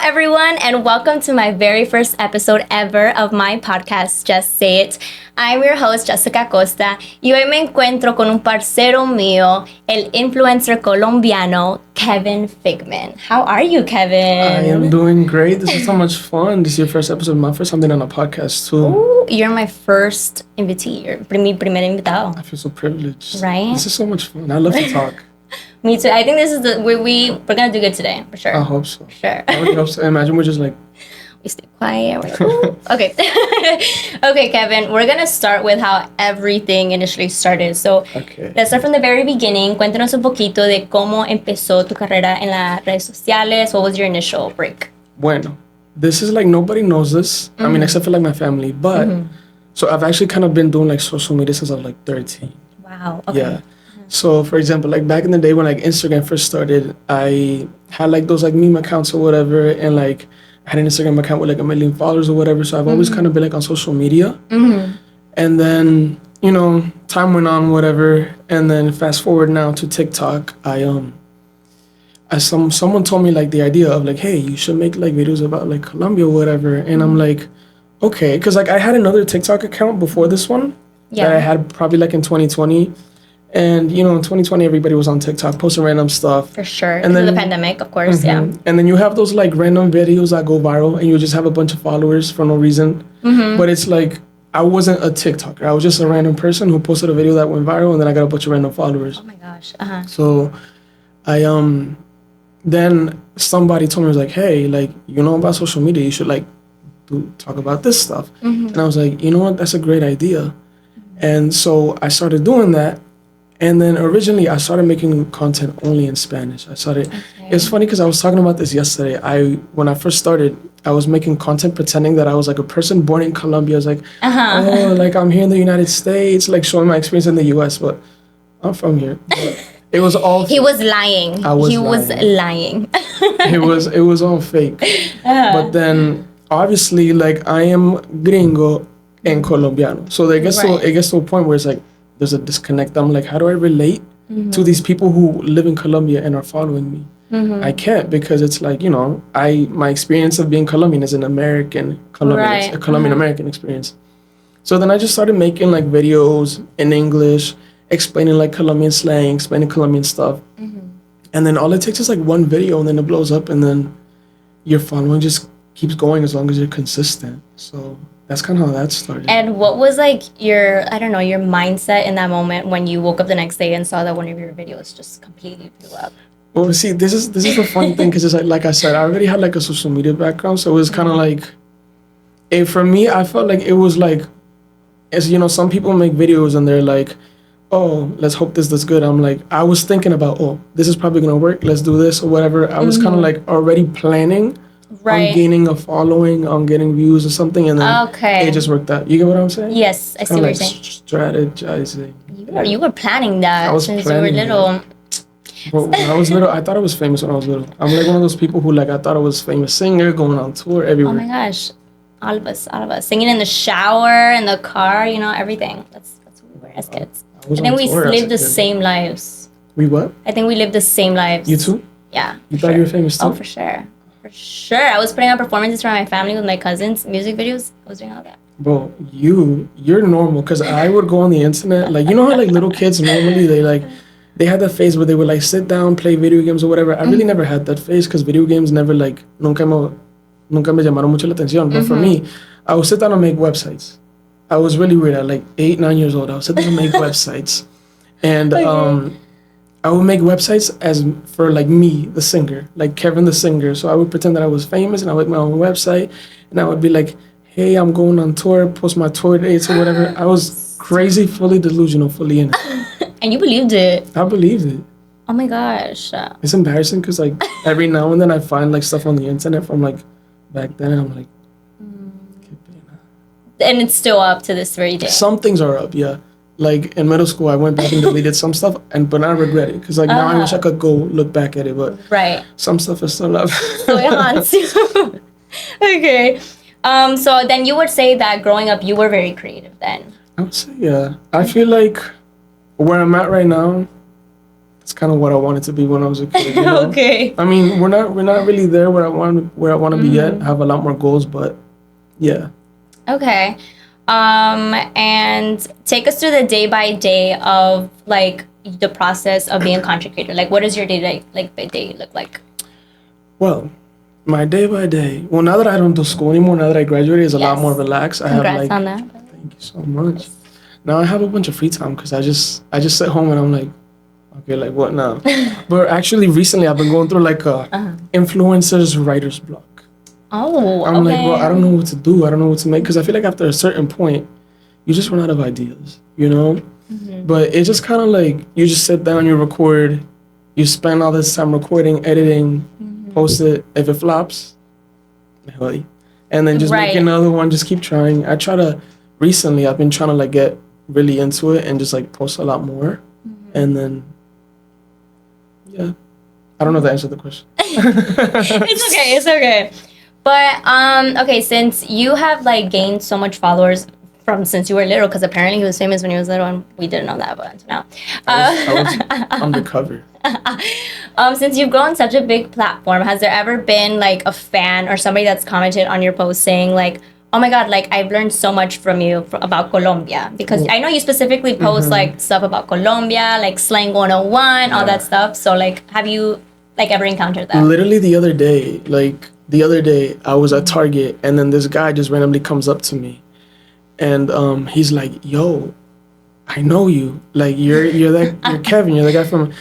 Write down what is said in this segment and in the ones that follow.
everyone, and welcome to my very first episode ever of my podcast, Just Say It. I'm your host, Jessica Acosta, y hoy me encuentro con un parcero mío, el influencer colombiano, Kevin Figman. How are you, Kevin? I am doing great. This is so much fun. This is your first episode, my first time being on a podcast, too. Ooh, you're my first invitee, mi primer invitado. I feel so privileged. Right? This is so much fun. I love to talk. Me too. I think this is we're gonna do good today, for sure. I hope so. For sure. I really hope so. Imagine we're just like... We stay quiet. We're like, ooh. Okay. Okay, Kevin, we're gonna start with how everything initially started. So Okay. let's start from the very beginning. Cuéntanos un poquito de cómo empezó tu carrera en las redes sociales. What was your initial break? Bueno, this is like, nobody knows this. I mean, except for like my family. But, so I've actually kind of been doing like social media since I was like 13. Wow. Okay. Yeah. So, for example, like back in the day when like Instagram first started, I had like those like meme accounts or whatever, and like I had an Instagram account with like 1 million followers or whatever. So I've always kind of been like on social media. And then, you know, time went on, whatever. And then fast forward now to TikTok, someone told me like the idea of like, hey, you should make like videos about like Colombia or whatever. And I'm like, okay, because like I had another TikTok account before this one that I had probably like in 2020. And, you know, in 2020, everybody was on TikTok posting random stuff. For sure. And then the pandemic, of course, yeah. And then you have those, like, random videos that go viral, and you just have a bunch of followers for no reason. But it's like, I wasn't a TikToker. I was just a random person who posted a video that went viral, and then I got a bunch of random followers. Oh, my gosh. So I, then somebody told me, was like, hey, like, you know about social media, you should, like, talk about this stuff. And I was like, you know what, that's a great idea. And so I started doing that. And then originally I started making content only in Spanish. It's funny because I was talking about this yesterday. When I first started, I was making content pretending that I was like a person born in Colombia. I was like, oh, like I'm here in the United States, like showing my experience in the US, but I'm from here. But it was all He was lying. He was lying. it was all fake. But then obviously like I am gringo and Colombiano. So it gets to a point where it's like, there's a disconnect. I'm like, how do I relate to these people who live in Colombia and are following me? I can't, because it's like, you know, my experience of being Colombian is an American Colombian, it's a Colombian American experience. So then I just started making like videos in English, explaining like Colombian slang, explaining Colombian stuff. And then all it takes is like one video, and then it blows up, and then your following just keeps going as long as you're consistent. So that's kind of how that started. And what was like your mindset in that moment when you woke up the next day and saw that one of your videos just completely blew up? Well, see, this is the funny thing, because it's like I said, I already had like a social media background, so it was kind of like, for me, I felt like it was like, as you know, some people make videos and they're like, oh, let's hope this does good. I'm like, I was thinking about, oh, this is probably gonna work, let's do this or whatever. I was kind of like already planning on gaining a following, on getting views or something, and then it just worked out. You get what I'm saying? Yes, I see what you're saying. Strategizing. You were planning that since you were little. Well, when I was little, I thought I was famous when I was little. I'm like one of those people who like, I thought I was famous singer, going on tour everywhere. Oh my gosh. All of us. Singing in the shower, in the car, you know, everything. That's what we were as kids. I think we lived the same lives. We what? I think we lived the same lives. You too? Yeah. You thought you were famous too? Oh, for sure. For sure. I was putting on performances for my family with my cousins, music videos. I was doing all that. Bro, you're normal, because I would go on the internet, like, you know how like little kids normally, they had that phase where they would like sit down, play video games or whatever. I really never had that phase, because video games never like, nunca me llamaron mucho la atención. But for me, I would sit down and make websites. I was really weird at like 8, 9 years old. I would sit down and make websites. And I would make websites as for like me, the singer, like Kevin the singer. So I would pretend that I was famous, and I would make my own website, and I would be like, hey, I'm going on tour, post my tour dates or whatever. I was crazy, fully delusional, fully in it. And you believed it. I believed it. Oh my gosh. It's embarrassing, because like every now and then I find like stuff on the internet from like back then, and I'm like, and it's still up to this very day. Some things are up, yeah. Like in middle school, I went back and deleted some stuff, but I regret it, because like now I wish I could go look back at it, but some stuff is still up. So it haunts you. Okay. So then you would say that growing up, you were very creative then. I would say, yeah. I feel like where I'm at right now, it's kind of what I wanted to be when I was a kid. You know? Okay. I mean, we're not really there where I want to be yet. I have a lot more goals, but yeah. Okay. And take us through the day by day of like the process of being a content creator. Like, what does your day look like? Well, my day by day. Well, now that I don't do school anymore, now that I graduated, is a lot more relaxed. Congrats on that. Thank you so much. Now I have a bunch of free time because I just sit home and I'm like, okay, like what now? But actually, recently I've been going through like a influencers writer's block. Oh, I'm like, well, I don't know what to do. I don't know what to make because I feel like after a certain point, you just run out of ideas, you know? But it's just kind of like you just sit down, you record, you spend all this time recording, editing, post it. If it flops, and then just make another one. Just keep trying. Recently, I've been trying to like get really into it and just like post a lot more, and then yeah, I don't know if that answered the question. It's okay. But okay, since you have like gained so much followers from since you were little, because apparently he was famous when he was little, and we didn't know that, but now I was undercover. Since you've grown such a big platform, has there ever been like a fan or somebody that's commented on your post saying like, oh my God, like I've learned so much from you about Colombia? Because I know you specifically post like stuff about Colombia, like slang 101, all that stuff. So like, have you like ever encountered that? Literally the other day, I was at Target and then this guy just randomly comes up to me and he's like, yo, I know you. Like you're Kevin, you're the guy from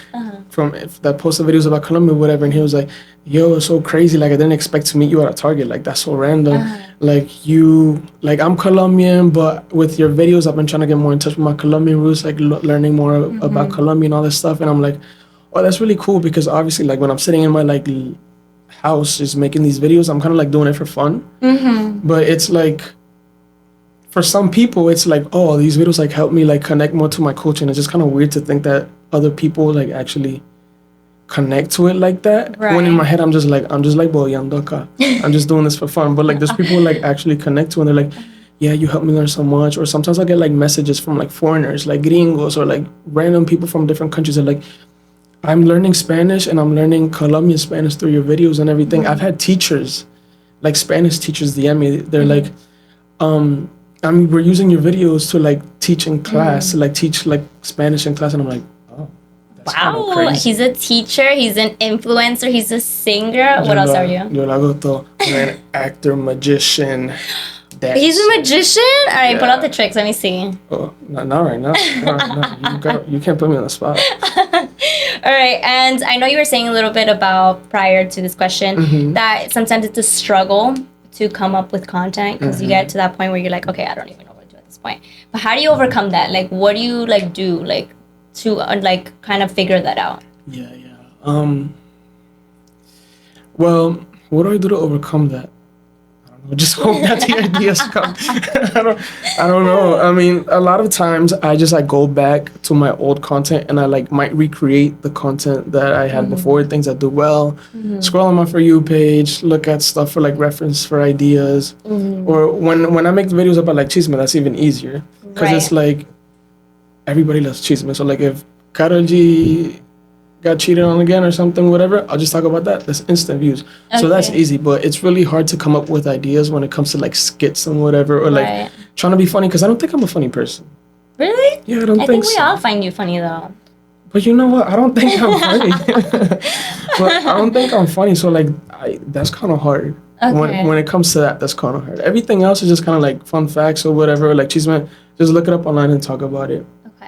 that posted videos about Colombia or whatever. And he was like, yo, it's so crazy. Like I didn't expect to meet you at a Target. Like that's so random. Like I'm Colombian, but with your videos, I've been trying to get more in touch with my Colombian roots, like learning more about Colombia and all this stuff. And I'm like, oh, that's really cool because obviously like when I'm sitting in my like house just making these videos, I'm kind of like doing it for fun. But it's like, for some people, it's like, oh, these videos like help me like connect more to my culture. And it's just kind of weird to think that other people like actually connect to it like that. When in my head, I'm just like boyandoka. I'm just doing this for fun. But like there's people who like actually connect to and they're like, yeah, you helped me learn so much. Or sometimes I get like messages from like foreigners, like gringos or like random people from different countries that like, I'm learning Spanish and I'm learning Colombian Spanish through your videos and everything. I've had teachers, like Spanish teachers DM me. They're like, we're using your videos to like teach in class, like teach like Spanish in class. And I'm like, oh, that's wow, crazy. He's a teacher, he's an influencer, he's a singer. What else are you? Yo lo hago todo. I'm an actor, magician. He's a magician? All right, pull out the tricks. Let me see. Oh, not right now. You can't put me on the spot. All right, and I know you were saying a little bit about prior to this question that sometimes it's a struggle to come up with content because you get to that point where you're like, okay, I don't even know what to do at this point. But how do you overcome that? Like, what do you like do like to like kind of figure that out? Yeah. Well, what do I do to overcome that? Just hope that the ideas come. I don't know. I mean, a lot of times I just like go back to my old content and I like might recreate the content that I had before, things I do well. Scroll on my For You page, look at stuff for like reference for ideas. Or when I make the videos about like chisme, that's even easier because it's like everybody loves chisme. So like if Karol G got cheated on again or something, whatever, I'll just talk about that. That's instant views. Okay. So that's easy, but it's really hard to come up with ideas when it comes to like skits and whatever, or like trying to be funny, because I don't think I'm a funny person. Really? Yeah, I think we all find you funny though. But you know what? I don't think I'm funny. But I don't think I'm funny, so like that's kind of hard. Okay. When it comes to that, that's kind of hard. Everything else is just kind of like fun facts or whatever, like chisme, just look it up online and talk about it.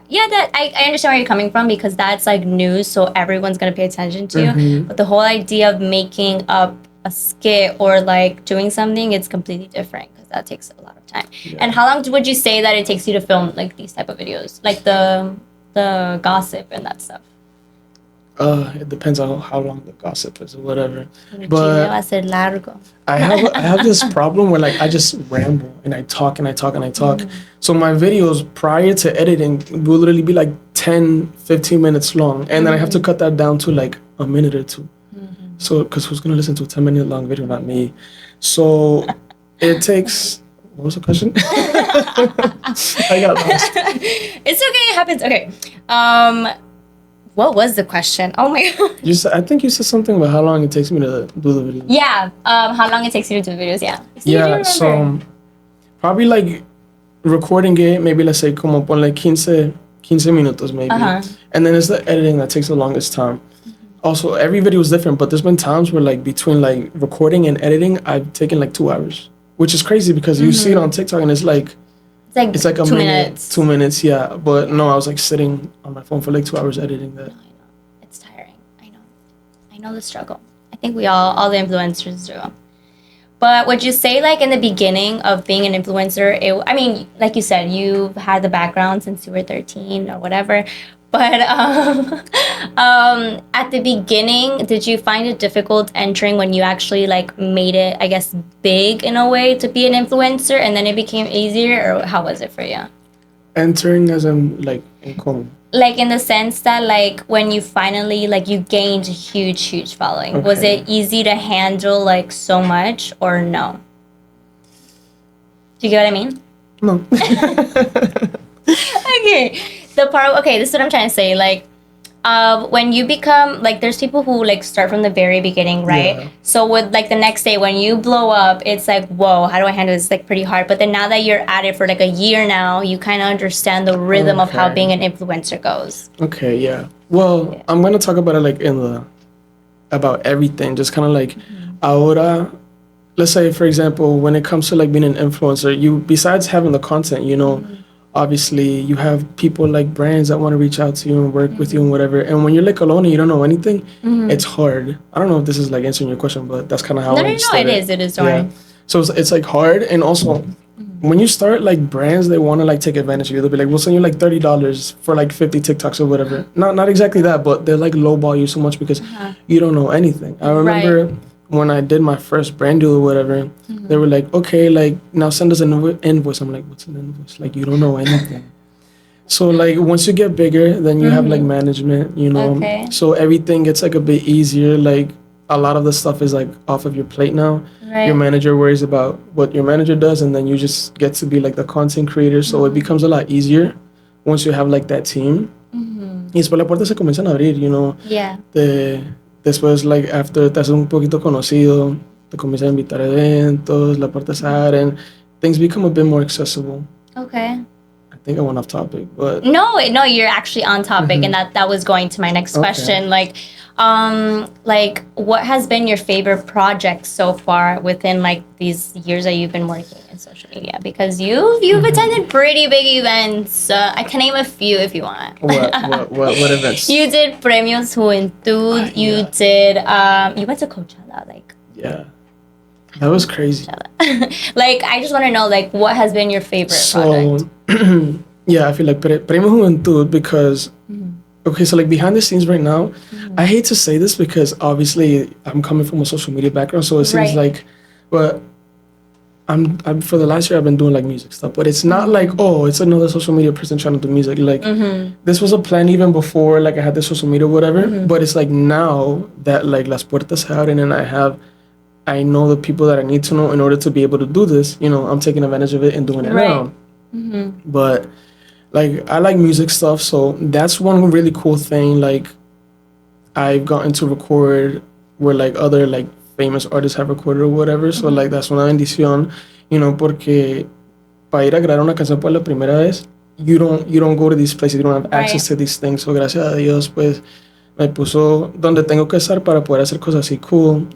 Yeah, that I understand where you're coming from because that's like news, so everyone's gonna pay attention to you. But the whole idea of making up a skit or like doing something, it's completely different because that takes a lot of time. Yeah. And how long would you say that it takes you to film like these type of videos, like the gossip and that stuff? It depends on how long the gossip is or whatever. But I have this problem where like I just ramble and I talk and I talk and I talk. So my videos prior to editing will literally be like 10, 15 minutes long. And then I have to cut that down to like a minute or two. So, because who's going to listen to a 10-minute long video? Not me. So it takes... What was the question? I got lost. It's okay. It happens. Okay. What was the question? Oh my god. I think you said something about how long it takes me to do the video. Yeah. How long it takes you to do videos? Yeah. Yeah. So probably like recording it, maybe let's say como ponle 15 minutos maybe. And then it's the editing that takes the longest time. Also, every video is different, but there's been times where like between like recording and editing, I've taken like 2 hours, which is crazy because you see it on TikTok and it's like a 2 minute, minutes. 2 minutes, yeah. But no, I was like sitting on my phone for like 2 hours editing that. No, I know. It's tiring. I know the struggle. I think we all the influencers do. But would you say like in the beginning of being an influencer, I mean, like you said, you've had the background since you were 13 or whatever. But at the beginning, did you find it difficult entering when you actually like made it, I guess, big in a way to be an influencer, and then it became easier, or how was it for you? Entering as in like in como? Like in the sense that like when you finally like you gained a huge following, was it easy to handle like so much or no? Do you get what I mean? No. Okay. This is what I'm trying to say. Like, when you become, like, there's people who, like, start from the very beginning, right? Yeah. So, with, like, the next day, when you blow up, it's like, whoa, how do I handle this? It's, like, pretty hard. But then now that you're at it for, like, a year now, you kind of understand the rhythm of how being an influencer goes. Okay, yeah. Well, I'm going to talk about it, like, about everything. Just kind of, like, ahora, let's say, for example, when it comes to, like, being an influencer, besides having the content, you know, obviously you have people like brands that want to reach out to you and work with you and whatever. And when you're like alone and you don't know anything, it's hard. I don't know if this is like answering your question, but that's kind of how I started. It is hard. Yeah. So it's like hard. And also when you start, like brands, they want to like take advantage of you. They'll be like, we'll send you like $30 for like 50 TikToks or whatever. Not exactly that, but they're like lowball you so much because you don't know anything. I remember when I did my first brand deal or whatever, they were like, okay, like, now send us an invoice. I'm like, what's an invoice? Like, you don't know anything. So, like, once you get bigger, then you have, like, management, you know. Okay. So everything gets, like, a bit easier. Like, a lot of the stuff is, like, off of your plate now. Right. Your manager worries about what your manager does, and then you just get to be, like, the content creator. So it becomes a lot easier once you have, like, that team. Y después las puertas se comienzan a abrir, you know. Yeah. Después, like, after te haces un poquito conocido, te comienzan a invitar a eventos, la puerta se abren, things become a bit more accessible. Okay. I think I went off topic, but... No, you're actually on topic, and that was going to my next question. Like, what has been your favorite project so far within, like, these years that you've been working in social media? Because you've attended pretty big events. I can name a few if you want. What events? You did Premios Juventud. You did, you went to Coachella, like... Yeah. That was crazy. Like, I just want to know, like, what has been your favorite project? Yeah, I feel like Premio Juventud because... Okay, so like behind the scenes right now, I hate to say this because obviously I'm coming from a social media background, so it seems like, but I'm for the last year I've been doing like music stuff, but it's not like, oh, it's another social media person trying to do music. Like this was a plan even before like I had the social media or whatever, but it's like now that like las puertas se abren and I know the people that I need to know in order to be able to do this, you know, I'm taking advantage of it and doing it now. But like, I like music stuff, so that's one really cool thing. Like, I've gotten to record where, like, other, like, famous artists have recorded or whatever. So, like, that's una bendición, you know, porque para ir a grabar una canción por la primera vez, you don't go to these places, you don't have access to these things. So, gracias a Dios, pues, me puso donde tengo que estar para poder hacer cosas así cool.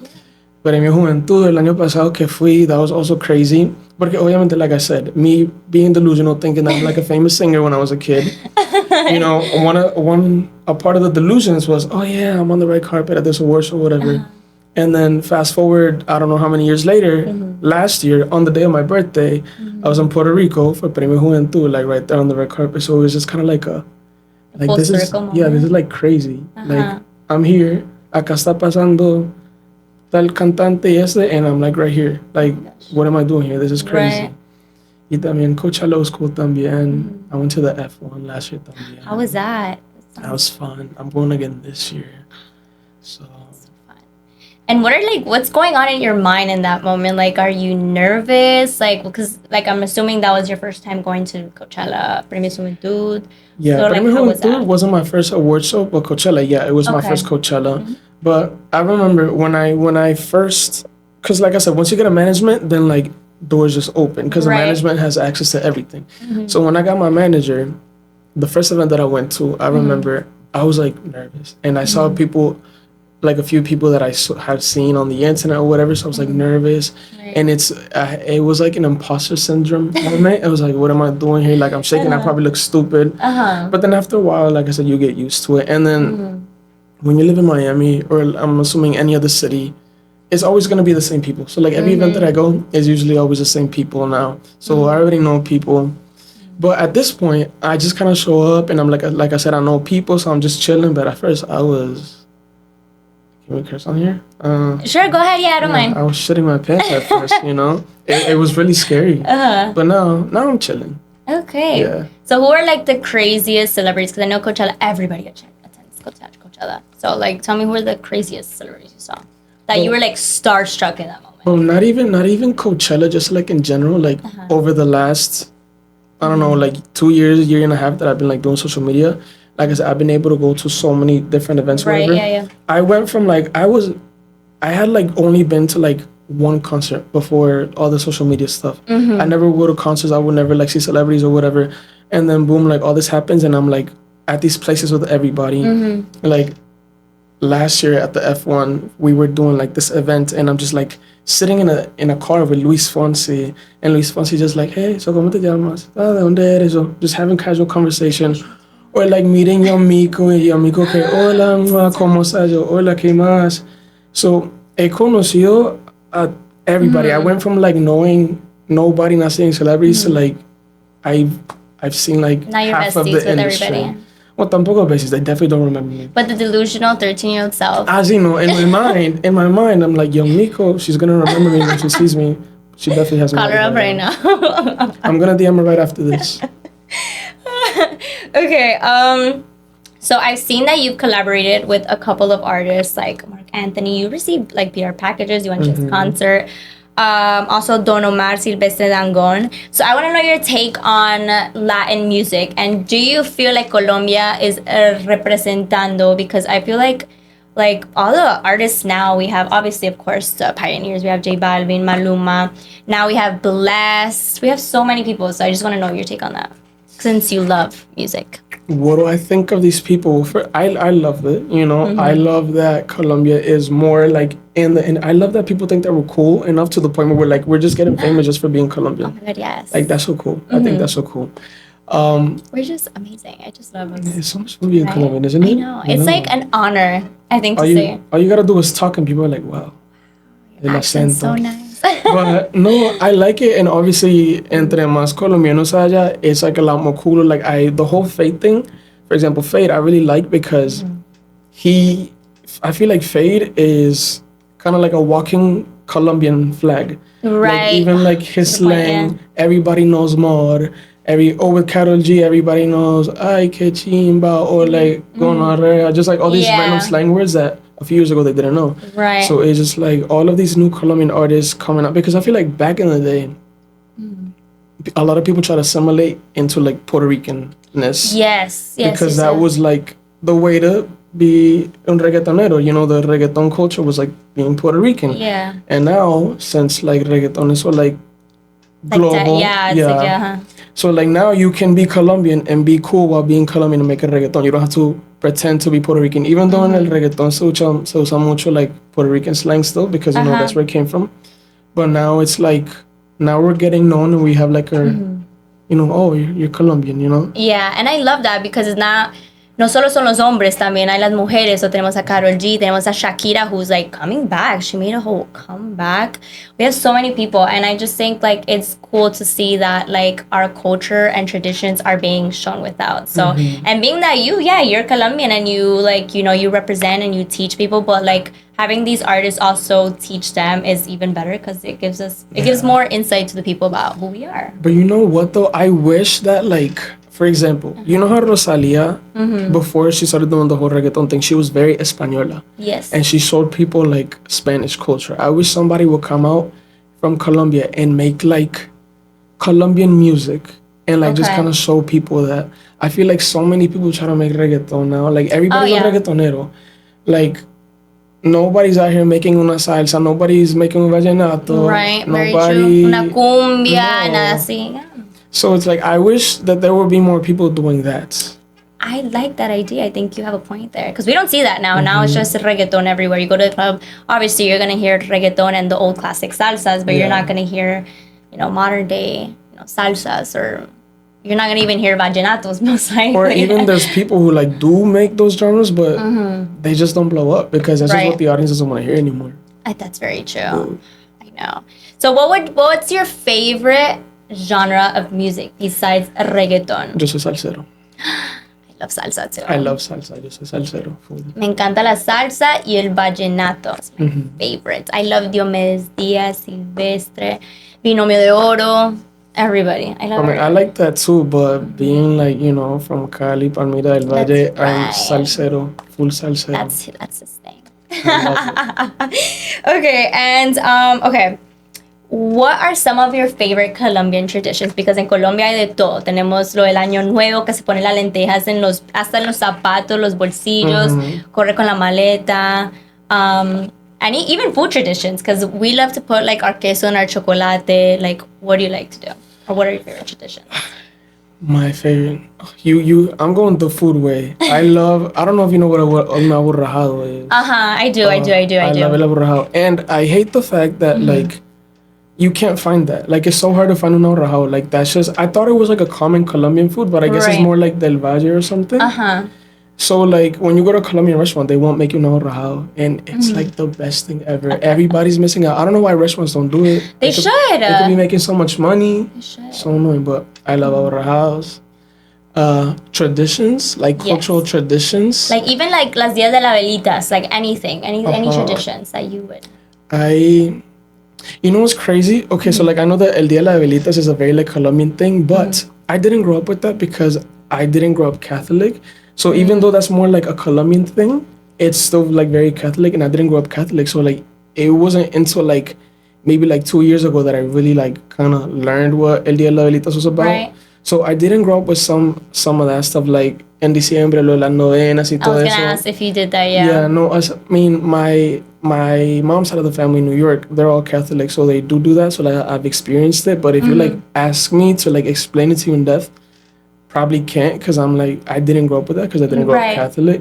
Premio Juventud el año pasado que fui, that was also crazy. Porque obviamente, like I said, me being delusional, thinking that I'm like a famous singer when I was a kid, you know, a part of the delusions was, oh yeah, I'm on the red carpet at this awards or whatever. And then fast forward, I don't know how many years later, last year, on the day of my birthday, I was in Puerto Rico for Premio Juventud, like right there on the red carpet. So it was just kind of like this is like crazy. Like, I'm here, acá está pasando tal cantante y ese, and I'm like right here. Like, what am I doing here? This is crazy. Y también Coachella was cool también. I went to the F1 last year también. How was that? That was fun. I'm going again this year. So fun. And what's going on in your mind in that moment? Like, are you nervous? Like, because, like, I'm assuming that was your first time going to Coachella, Premio Juventud. Yeah, so, like, Premio how was that? Juventud wasn't my first award show, but Coachella, yeah, it was my first Coachella. Mm-hmm. But I remember when I first, because like I said, once you get a management, then like doors just open because the management has access to everything. Mm-hmm. So when I got my manager, the first event that I went to, I remember I was like nervous, and I saw people, like a few people that I have seen on the internet or whatever. So I was like nervous, and it was like an imposter syndrome moment. It was like, what am I doing here? Like I'm shaking. I probably look stupid. But then after a while, like I said, you get used to it, and then when you live in Miami, or I'm assuming any other city, it's always going to be the same people. So like every event that I go is usually always the same people now. So I already know people. But at this point, I just kind of show up, and I'm like I said, I know people, so I'm just chilling. But at first, I was. Can we curse on here? Sure, go ahead. Yeah, I don't mind. I was shitting my pants at first, you know? It was really scary. But now I'm chilling. Okay. Yeah. So who are like the craziest celebrities? Because I know Coachella, everybody attends Coachella. So like, tell me who are the craziest celebrities you saw that you were like starstruck in that moment. Well, not even Coachella, just like in general, like over the last, I don't know, like 2 years, year and a half that I've been like doing social media. Like I said, I've been able to go to so many different events. Right, whatever. yeah. I went from like, I had like only been to like one concert before all the social media stuff. I never go to concerts. I would never like see celebrities or whatever. And then boom, like all this happens, and I'm like at these places with everybody. Like last year at the F1, we were doing like this event, and I'm just like sitting in a car with Luis Fonsi, and Luis Fonsi just like, hey, so ¿cómo te llamas? ¿De dónde eres? So just having casual conversation. Or like meeting your amigo, y amigo que, hola, ¿cómo estás? Yo, hola, ¿qué más? So, he conocido a everybody. I went from like knowing nobody, not seeing celebrities, to like, I've seen like now you're half of besties the with industry. Everybody. Well, tampoco besties. They definitely don't remember me. But the delusional 13-year-old self. As you know, in my mind, I'm like, yo, Miko, she's gonna remember me when she sees me. She definitely has. Call her up right now. I'm gonna DM her right after this. Okay, so I've seen that you've collaborated with a couple of artists like Mark Anthony. You received like PR packages. You went to his concert. Also Don Omar, Silvestre Dangond. So I want to know your take on Latin music, and do you feel like Colombia is representando? Because I feel like all the artists now, we have obviously, of course, the pioneers. We have J Balvin, Maluma. Now we have Blessed. We have so many people. So I just want to know your take on that, since you love music. What do I think of these people? I love it, you know. I love that Colombia is more like and I love that people think that we're cool enough to the point where we're just getting famous just for being Colombian. Oh my God, yes. Like that's so cool. I think that's so cool. We're just amazing. I just love us. It's so much fun being Colombian, isn't it? I know. It's like an honor, I think, to say. All you gotta do is talk, and people are like, wow. Your accent's so nice. But no, I like it, and obviously, entre más colombianos haya, it's like a lot more cooler. Like the whole Fade thing, for example, Fade, I really like because I feel like Fade is kind of like a walking Colombian flag. Right. Like, even like his slang, everybody knows more. With Karol G, everybody knows ay que chimba, or like gonorrea, just like all these random slang words that a few years ago they didn't know. Right. So it's just like all of these new Colombian artists coming up, because I feel like back in the day, a lot of people try to assimilate into like Puerto Ricanness. Yes. Because that was like the way to be un reggaetonero. You know, the reggaeton culture was like being Puerto Rican. Yeah. And now, since like reggaeton is so like global, so like now you can be Colombian and be cool while being Colombian and make a reggaeton. You don't have to pretend to be Puerto Rican, even though in el reggaeton se usa mucho like Puerto Rican slang still, because you know that's where it came from. But now it's like, now we're getting known, and we have like our, you know, oh, you're Colombian, you know? Yeah, and I love that because it's not, no solo son los hombres, también hay las mujeres. So tenemos a Karol G, tenemos a Shakira, who's like coming back. She made a whole comeback. We have so many people, and I just think like it's cool to see that like our culture and traditions are being shown without. So and being that you're Colombian, and you like, you know, you represent and you teach people, but like having these artists also teach them is even better, because it gives more insight to the people about who we are. But you know what though? I wish that like for example, you know how Rosalia, before she started doing the whole reggaeton thing, she was very española. Yes. And she showed people like Spanish culture. I wish somebody would come out from Colombia and make like Colombian music and like just kind of show people that. I feel like so many people try to make reggaeton now. Like everybody's a reggaetonero. Like nobody's out here making una salsa. Nobody's making un vallenato. Right. Nobody. Very true. Una cumbia, nada así. Yeah. So it's like I wish that there would be more people doing that. I like that idea. I think you have a point there. Because we don't see that now. Now it's just reggaeton everywhere. You go to the club, obviously you're going to hear reggaeton and the old classic salsas, but you're not going to hear, modern day, salsas, or you're not going to even hear vallenatos most likely. Or even there's people who like do make those genres, but they just don't blow up because that's just what the audience doesn't want to hear anymore. That's very true. I know. So what's your favorite genre of music besides reggaeton? Yo soy salsero. I love salsa too. I love salsa. Yo soy salsero. Me encanta la salsa y el vallenato. It's my favorite. I love Diomedes Díaz, Silvestre, Binomio de Oro, everybody. I love I like that too, but being like, from Cali, Palmira del Valle, I'm salsero, full salsero. That's his thing. Okay, and okay. What are some of your favorite Colombian traditions? Because en Colombia hay de todo. Tenemos lo del Año Nuevo, que se pone las lentejas hasta en los zapatos, los bolsillos, corre con la maleta. And even food traditions, because we love to put like our queso and our chocolate. Like, what do you like to do? Or what are your favorite traditions? My favorite, I'm going the food way. I don't know if you know what un aborrajado is. I do. I love el aborrajado. And I hate the fact that like, you can't find that. Like, it's so hard to find un aborrajado. Like, that's just, I thought it was like a common Colombian food, but I guess it's more like del Valle or something. So, like, when you go to a Colombian restaurant, they won't make you un aborrajado. And it's like the best thing ever. Everybody's missing out. I don't know why restaurants don't do it. They should. They could be making so much money. They should. So annoying, but I love aborrajados. Traditions, like cultural traditions. Like, even like las días de las velitas, like anything, any traditions that you would. You know what's crazy? Okay, so like I know that El Día de las Velitas is a very like Colombian thing, but I didn't grow up with that because I didn't grow up Catholic. So even though that's more like a Colombian thing, it's still like very Catholic, and I didn't grow up Catholic. So like it wasn't until like maybe like 2 years ago that I really like kind of learned what El Día de las Velitas was about. Right. So I didn't grow up with some of that stuff, like en diciembre, lo de las novenas y todo eso. I was gonna ask if you did that, yeah. Yeah, no, I mean, my mom's side of the family in New York, they're all Catholic, so they do that, so like I've experienced it, but if you like ask me to like explain it to you in depth, probably can't, because I'm like, I didn't grow up with that, because I didn't grow up Catholic.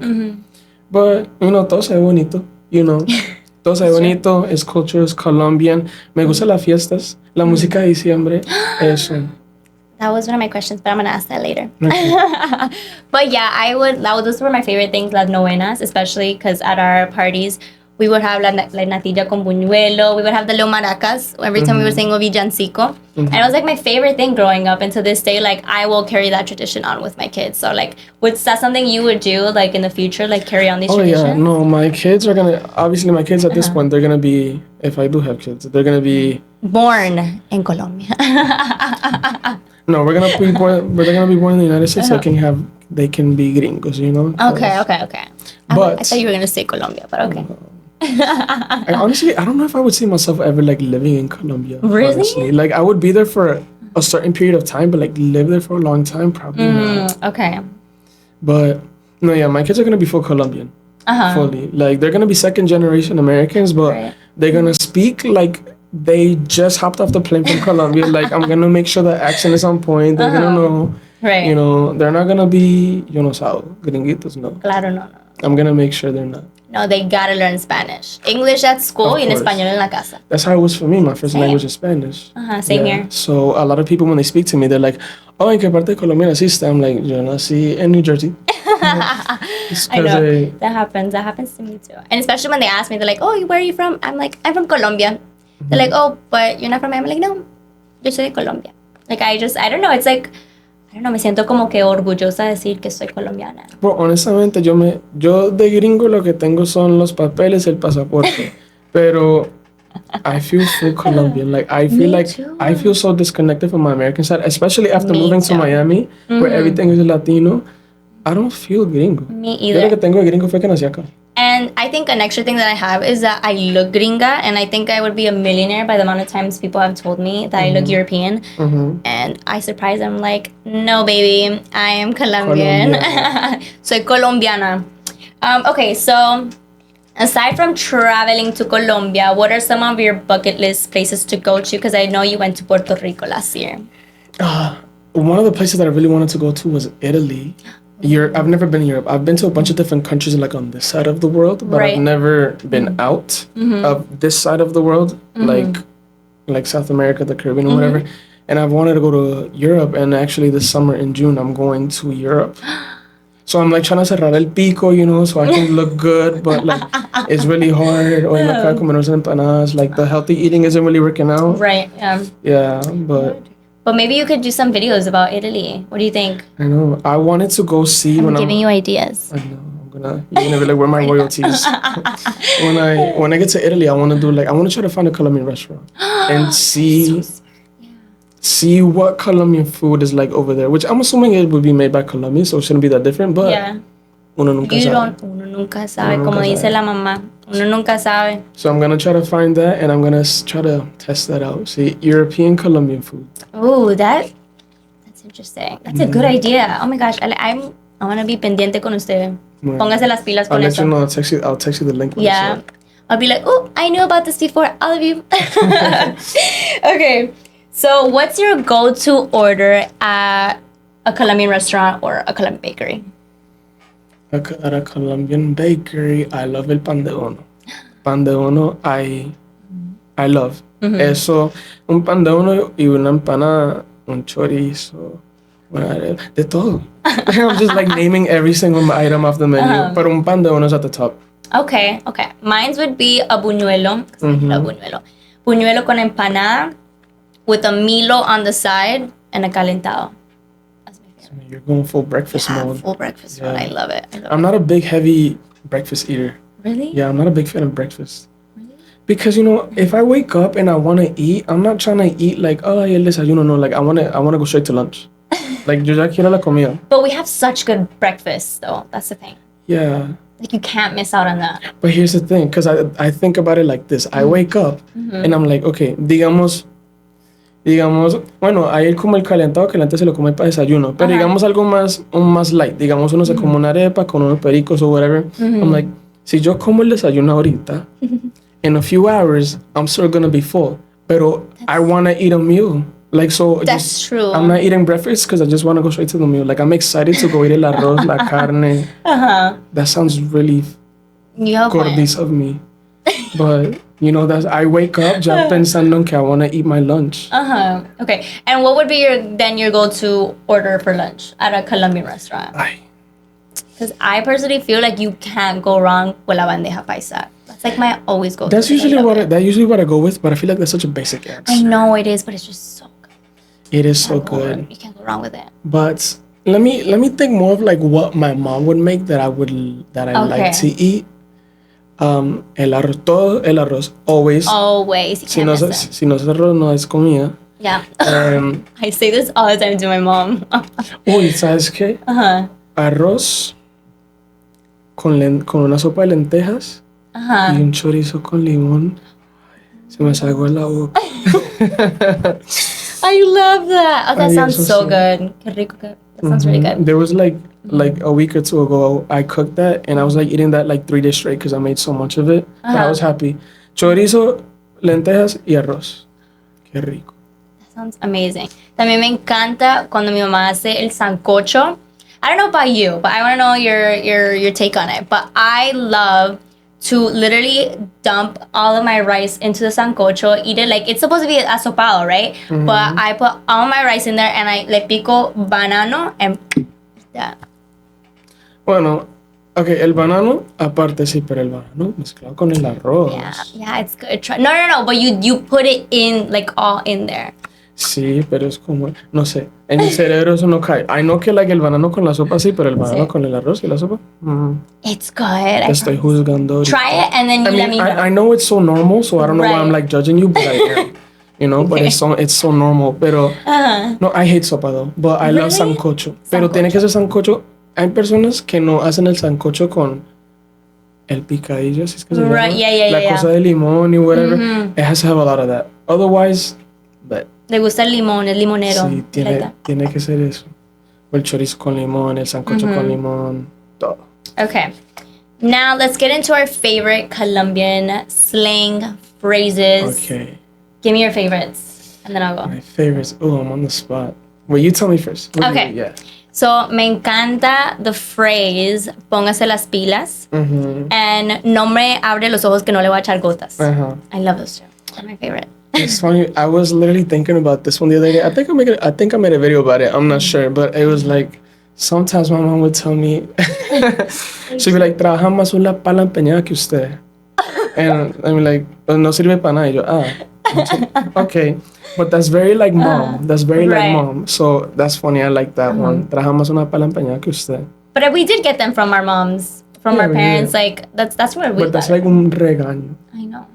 But, todo se ve bonito, todo se ve bonito, es culture, es Colombian. Me gustan las fiestas, la música de diciembre, eso. That was one of my questions, but I'm going to ask that later. Okay. But yeah, those were my favorite things, las novenas, especially because at our parties, we would have la natilla con buñuelo, we would have the little maracas every time we were saying villancico. And it was like my favorite thing growing up, and to this day, like I will carry that tradition on with my kids. So like, was that something you would do like in the future, like carry on these traditions? Oh yeah, no, my kids are gonna, obviously my kids at this point, they're gonna be, if I do have kids, they're gonna be born in Colombia. No, we're gonna be born. They're gonna be born in the United States. So they can be gringos, Okay. But I thought you were gonna say Colombia, but okay. Honestly, I don't know if I would see myself ever like living in Colombia. Really? Honestly. Like I would be there for a certain period of time, but like live there for a long time, probably not. Okay. But no, yeah, my kids are gonna be full Colombian. Fully. Like they're gonna be second generation Americans, but they're gonna speak like they just hopped off the plane from Colombia. Like, I'm going to make sure the accent is on point. They're going to know. Right. They're not going to be, sao, gringuitos, no. Claro, no. I'm going to make sure they're not. No, they got to learn Spanish. English at school y en español en la casa. That's how it was for me. My first language is Spanish. Same here. So, a lot of people, when they speak to me, they're like, oh, ¿en qué parte de Colombia naciste? I'm like, yo nací en New Jersey. I know. That happens to me too. And especially when they ask me, they're like, oh, where are you from? I'm like, I'm from Colombia. They're like, oh, but you're not from Miami. I'm like, no, yo soy de Colombia. Like, I don't know, it's like, I don't know, me siento como que orgullosa de decir que soy colombiana. Bueno, honestamente, yo de gringo lo que tengo son los papeles, el pasaporte. Pero I feel full Colombian. Like I feel Me like too. I feel so disconnected from my American side, especially after Me moving to too. Miami, where everything is Latino. I don't feel gringo. Me Yo lo either. que tengo de gringo fue que nací acá. And I think an extra thing that I have is that I look gringa, and I think I would be a millionaire by the amount of times people have told me that I look European. And I surprise them like, no, baby, I am Colombian. Soy colombiana. Okay, so aside from traveling to Colombia, what are some of your bucket list places to go to? Because I know you went to Puerto Rico last year. One of the places that I really wanted to go to was Italy. Europe. I've never been in Europe. I've been to a bunch of different countries like on this side of the world, but I've never been out of this side of the world, like South America, the Caribbean, or whatever. And I've wanted to go to Europe, and actually this summer in June I'm going to Europe. So I'm like trying to cerrar el pico, you know, so I can look good, but like it's really hard. Hoy me acabo de comer unas empanadas. Like the healthy eating isn't really working out. Right. Yeah, but. But maybe you could do some videos about Italy. What do you think? I know. I wanted to go see I'm giving you ideas. I know. You're gonna be like, where are my royalties? when I get to Italy, I want to try to find a Colombian restaurant and see what Colombian food is like over there. Which I'm assuming it would be made by Colombians, so it shouldn't be that different. But uno nunca sabe. Uno nunca sabe, como dice la mamá. Uno nunca sabe. So I'm gonna try to find that, and I'm gonna try to test that out. See, European Colombian food. Oh, that's interesting. That's a good idea. Oh my gosh, I want to be pendiente con usted. Póngase las pilas con eso. I'll let you know. I'll text you the link. Yeah. I'll be like, oh, I knew about this before all of you. Okay. So what's your go-to order at a Colombian restaurant or a Colombian bakery? At a Colombian bakery, I love el pan de uno. Pan de uno, I love. Eso, un pan de uno y una empanada, un chorizo, de todo. I'm just like naming every single item off the menu, but un pan de uno is at the top. Okay. Mine would be a buñuelo. Buñuelo con empanada with a Milo on the side and a calentado. You're going full breakfast mode. Full breakfast mode. I love it. I'm not a big, heavy breakfast eater. Really? Yeah, I'm not a big fan of breakfast. Really? Because, you know, if I wake up and I want to eat, I'm not trying to eat like, oh, el desayuno. No, like I want to go straight to lunch. Like, yo ya quiero la comida. But we have such good breakfast, though. That's the thing. Yeah. Like, you can't miss out on that. But here's the thing, because I think about it like this. I wake up and I'm like, okay, digamos, bueno, hay como el calentado que la gente se lo come para desayuno, pero digamos algo más light, digamos uno se come una arepa con unos pericos or whatever. I'm like, si yo como el desayuno ahorita, in a few hours, I'm still gonna be full, pero I want to eat a meal. Like, so that's true. I'm not eating breakfast because I just want to go straight to the meal. Like, I'm excited to go eat el arroz, la carne. That sounds really gordis of me. But, you know, I wake up ya pensando en que I want to eat my lunch. Okay. And what would be your go-to order for lunch at a Colombian restaurant? Because I personally feel like you can't go wrong with la bandeja paisa. That's like my always go-to. That's usually what I go with, but I feel like that's such a basic answer. I know it is, but it's just so good. It is so good. You can't go wrong with it. But let me think more of like what my mom would make that I like to eat. El arroz, todo el arroz, always. Always. Si no es arroz, no es comida. Yeah. I say this all the time to my mom. Uy, ¿sabes qué? Arroz con una sopa de lentejas y un chorizo con limón. Se me salgó en la boca. I love that. Oh, that sounds so good. Qué rico. That sounds really good. There was like a week or two ago, I cooked that and I was like eating that like 3 days straight because I made so much of it. But I was happy. Chorizo, lentejas y arroz. Qué rico. That sounds amazing. También me encanta cuando mi mamá hace el sancocho. I don't know about you, but I want to know your take on it. But I love to literally dump all of my rice into the sancocho, eat it like it's supposed to be asopado, right? But I put all my rice in there and I le pico banano and that. Bueno, okay, el banano aparte sí, pero el banano mezclado con el arroz. Yeah, it's good. No, but you put it in like all in there. Sí, pero es como, no sé, en mi cerebro eso no cae. I know que like el banano con la sopa sí, pero el banano Sí. con el arroz y la sopa, It's good. te estoy juzgando ahorita. Try it and then you let me know. I know it's so normal, so I don't know why I'm Right. like judging you, but I am. You know, but it's so normal. Pero no, I hate sopa though, but I love Really? sancocho. Pero tiene que ser sancocho. Hay personas que no hacen el sancocho con el picadillo, si es que se llama. Right, yeah, La cosa de limón y whatever. Mm-hmm. It has to have a lot of that. Otherwise, but Le gusta el limón, el limonero. sí, tiene que ser eso. O el chorizo con limón, el sancocho con limón, todo. Okay. Now let's get into our favorite Colombian slang phrases. Okay. Give me your favorites, and then I'll go. My favorites. Oh, I'm on the spot. Well, you tell me first. What do Okay. you- yeah. So, me encanta the phrase, póngase las pilas, and no me abre los ojos que no le voy a echar gotas. I love those two. They're my favorite. It's funny. I was literally thinking about this one the other day. I think I made a video about it. I'm not sure, but it was like sometimes my mom would tell me, she'd be like, trabaja más una pala empeñada que usted. And I'm like, no sirve para nada. Y yo, okay. But that's very like mom. That's very like Right. mom. So that's funny. I like that one. Trabaja más una pala empeñada que usted. But we did get them from our moms, from our parents. Like that's where we. But that's got like un regaño. I know.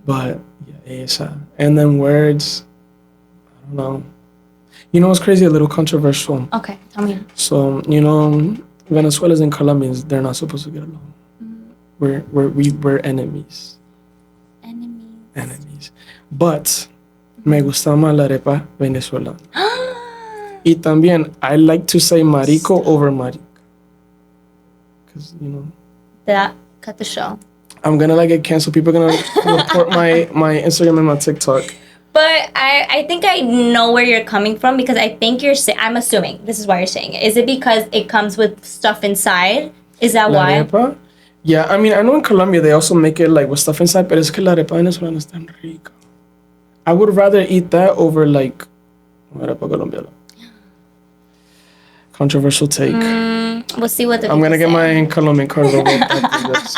But yeah, esa. And then words, I don't know. You know what's crazy? A little controversial. Okay, tell me. So you know, Venezuelans and Colombians, they're not supposed to get along. We're enemies. Enemies. But me gusta más la arepa venezolana. Y también, I like to say marico over marica. Because, you know. That cut the show. I'm gonna like get canceled. People are gonna report my Instagram and my TikTok. But I think I know where you're coming from because I think I'm assuming this is why you're saying it. Is it because it comes with stuff inside? Is that La why? arepa? Yeah, I mean, I know in Colombia they also make it like with stuff inside, but es que la arepa venezolana es tan rica. I would rather eat that over like arepa colombiana. Controversial take. We'll see what the I'm gonna get my Colombian card revoked after this.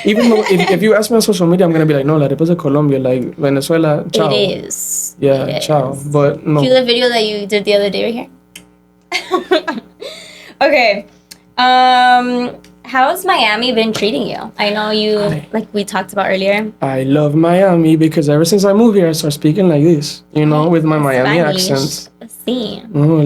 Even though if you ask me on social media, I'm gonna be like, no, la arepa is de Colombia, like Venezuela, ciao. It is. Yeah, It ciao. is. But no. Cue the video that you did the other day right here. Okay. How's Miami been treating you? I know you, like we talked about earlier. I love Miami because ever since I moved here, I started speaking like this, you know, with my Miami Spanish. accent. Sí.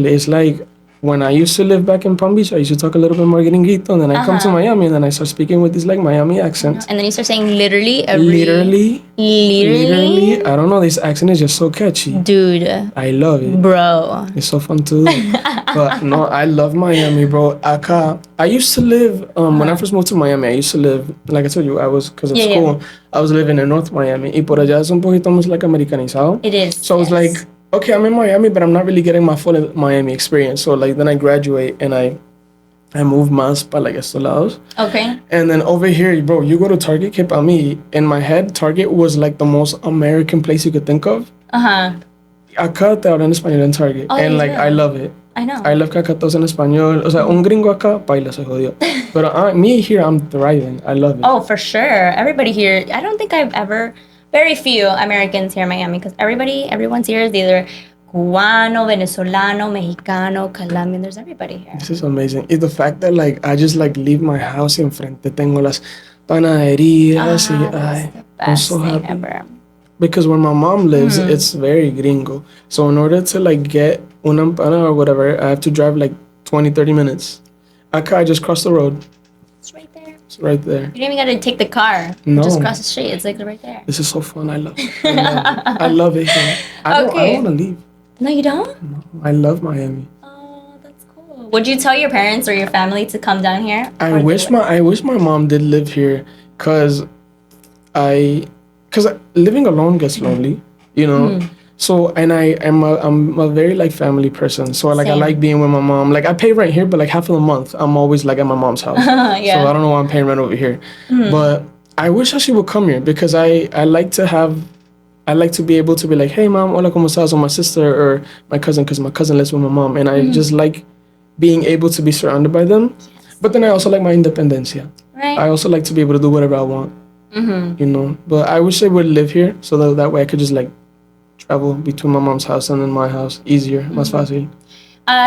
It's like when I used to live back in Palm Beach, I used to talk a little bit more gringuito, and then I come to Miami, and then I start speaking with this like Miami accent. And then you start saying literally Literally, Literally? I don't know, this accent is just so catchy. Dude. I love it. Bro. It's so fun too. But no, I love Miami, bro. Acá, I used to live, when I first moved to Miami, I used to live, like I told you, because of school, I was living in North Miami. Y por allá es un poquito más like americanizado. It is. So I was like, okay, I'm in Miami, but I'm not really getting my full Miami experience. So like then I graduate and I moved más para like estos lados. Okay. And then over here, bro, you go to Target, que para mí, in my head, Target was like the most American place you could think of. Acá te hablan español en Target. Oh, and you like, do? I love it. I know. I love que acá todos en español. O sea, un gringo acá, baila, se jodió. Pero me here, I'm thriving. I love it. Oh, for sure. Everybody here, I don't think I've ever, very few Americans here in Miami because everyone's here is either Cubano, Venezolano, Mexicano, Colombian. There's everybody here. This is amazing. It's the fact that like I just like leave my house y enfrente tengo las panaderías y ay, I'm so happy. Ever. Because where my mom lives, it's very gringo. So in order to like get una empana or whatever, I have to drive like 20, 30 minutes. Acá, I just cross the road. It's right there. It's right there. You don't even gotta take the car. No. Just cross the street. It's like right there. This is so fun. I love it. I love it here. I don't want to leave. No, you don't? No, I love Miami. Oh, that's cool. Would you tell your parents or your family to come down here? I wish my mom did live here because living alone gets lonely, you know. So and I'm a very like family person. So like I like being with my mom. Like I pay rent here, but like half of the month I'm always like at my mom's house. So I don't know why I'm paying rent over here. But I wish that she would come here because I like to be able to be like, hey mom, hola, ¿cómo estás? Or my sister or my cousin, because my cousin lives with my mom, and I just like being able to be surrounded by them. Yes. But then I also like my independencia. Right. I also like to be able to do whatever I want. You know. But I wish they would live here so that way I could just like travel between my mom's house and then my house easier, más fácil.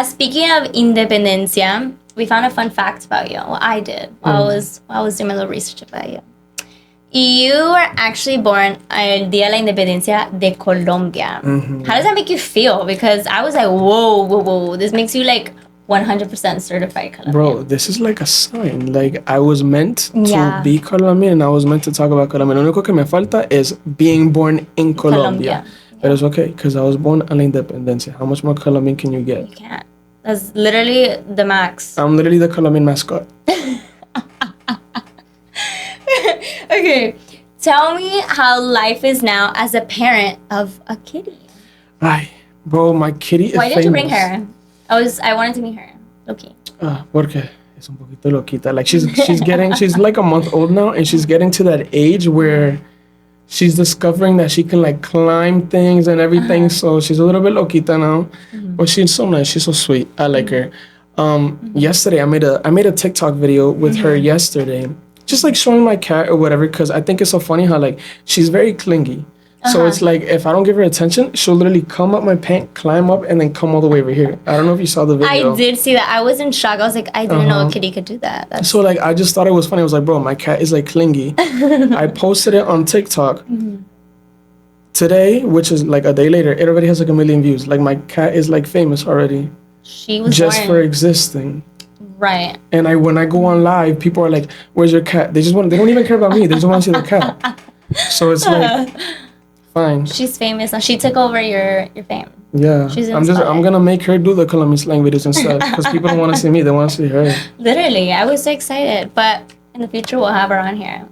Speaking of independencia, we found a fun fact about you. Well, I did while I was doing a little research about you. You were actually born el Día de la Independencia de Colombia. How does that make you feel? Because I was like, whoa. This makes you like 100% certified Colombian. Bro, this is like a sign. Like, I was meant to be Colombian and I was meant to talk about Colombia. Lo único que me falta is being born in Colombia. But it's okay, because I was born a la Independencia. How much more Colombian can you get? You can't. That's literally the max. I'm literally the Colombian mascot. Okay, tell me how life is now as a parent of a kitty. Ay, bro, my kitty is Why did famous. you bring her? I wanted to meet her. Okay. Porque es un poquito loquita. Like, she's like a month old now, and she's getting to that age where she's discovering that she can like climb things and everything. So she's a little bit loquita now, but she's so nice. She's so sweet. I like her. Yesterday I made a TikTok video with her yesterday, just like showing my cat or whatever, because I think it's so funny how like she's very clingy. So it's like if I don't give her attention, she'll literally come up my pant, climb up, and then come all the way over here. I don't know if you saw the video. I did see that. I was in shock. I was like, I didn't know a kitty could do that. So like I just thought it was funny. I was like, bro, my cat is like clingy. I posted it on TikTok. Today, which is like a day later, it already has like 1 million views. Like my cat is like famous already. She was just born. for existing. Right. And when I go on live, people are like, "Where's your cat?" They don't even care about me. They just want to see the cat. So it's like, fine. She's famous now. She took over your fame. Yeah. She's in I'm gonna make her do the Colombian slang videos instead, because people don't want to see me. They want to see her. Literally, I was so excited. But in the future, we'll have her on here.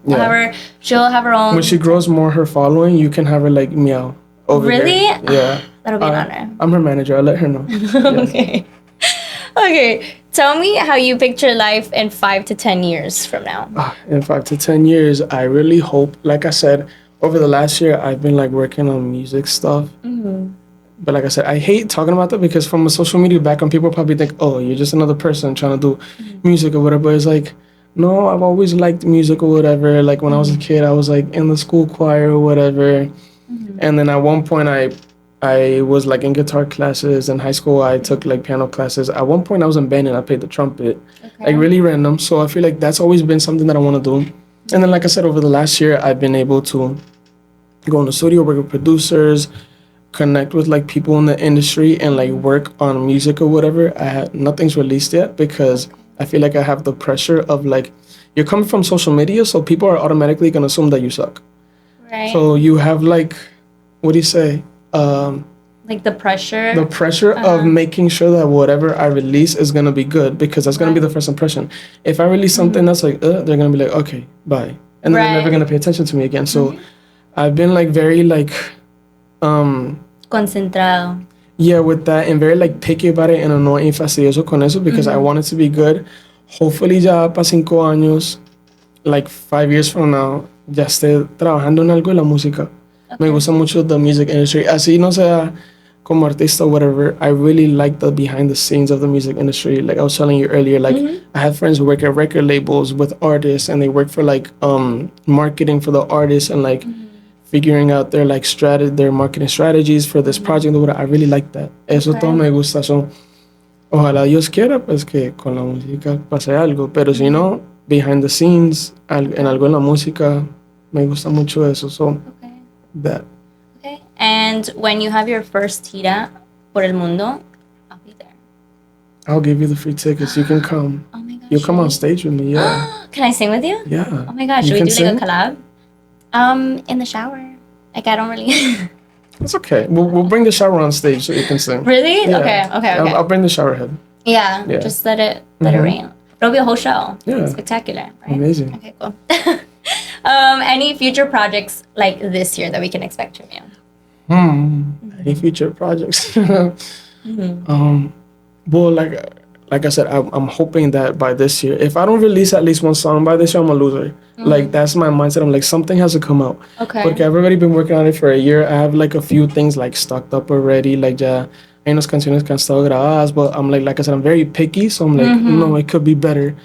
She'll have her own. When she grows more her following, you can have her like meow over really? here. Yeah. That'll be an honor. I'm her manager. I'll let her know. Okay. Okay. Tell me how you picture life in 5 to 10 years from now. In 5 to 10 years, I really hope, like I said, over the last year, I've been like working on music stuff. But like I said, I hate talking about that because from a social media background, people probably think, oh, you're just another person trying to do music or whatever. But it's like, no, I've always liked music or whatever. Like when I was a kid, I was like in the school choir or whatever. And then at one point, I was like in guitar classes. In high school, I took like piano classes. At one point, I was in band and I played the trumpet. Like really random. So I feel like that's always been something that I want to do. And then like I said, over the last year, I've been able to go in the studio, work with producers, connect with like people in the industry and like work on music or whatever. Nothing's released yet because I feel like I have the pressure of like, you're coming from social media, so people are automatically going to assume that you suck. Right. So you have like, what do you say? Like the pressure. The pressure of making sure that whatever I release is going to be good, because that's going to be the first impression. If I release something that's like, they're going to be like, okay, bye. And then they're never going to pay attention to me again. So I've been like very like, concentrado. Yeah, with that, and very like picky about it and annoying y fastidioso con eso, because I want it to be good. Hopefully ya para 5 años, like 5 years from now, ya esté trabajando en algo de la música. Me gusta mucho the music industry. Así no sea como artista or whatever, I really like the behind the scenes of the music industry. Like I was telling you earlier, like I have friends who work at record labels with artists, and they work for like marketing for the artists and like figuring out their like their marketing strategies for this project. I really like that. Eso todo me gusta. So, ojalá Dios quiera pues que con la música pase algo. Pero si no, behind the scenes, en algo en la música, me gusta mucho eso. So, that. Okay. And when you have your first gira por el mundo, I'll be there. I'll give you the free tickets. You can come. Oh my gosh. You'll come on stage with me, yeah. Can I sing with you? Yeah. Oh my gosh. Should we do like a collab? In the shower. Like I don't really. It's okay. We'll bring the shower on stage so you can sing. Really? Yeah. Okay. I'll bring the shower head. Yeah. Just let it rain. It'll be a whole show. Yeah. Spectacular. Right? Amazing. Okay, cool. Any future projects like this year that we can expect from you? Any future projects? Well, like I said, I'm hoping that by this year, if I don't release at least one song by this year, I'm a loser. Like that's my mindset. I'm like, something has to come out. Okay. Porque I've already been working on it for a year. I have like a few things like stocked up already. Like ya hay unas canciones que han estado grabadas, but I'm like I said, I'm very picky. So I'm like, no, it could be better.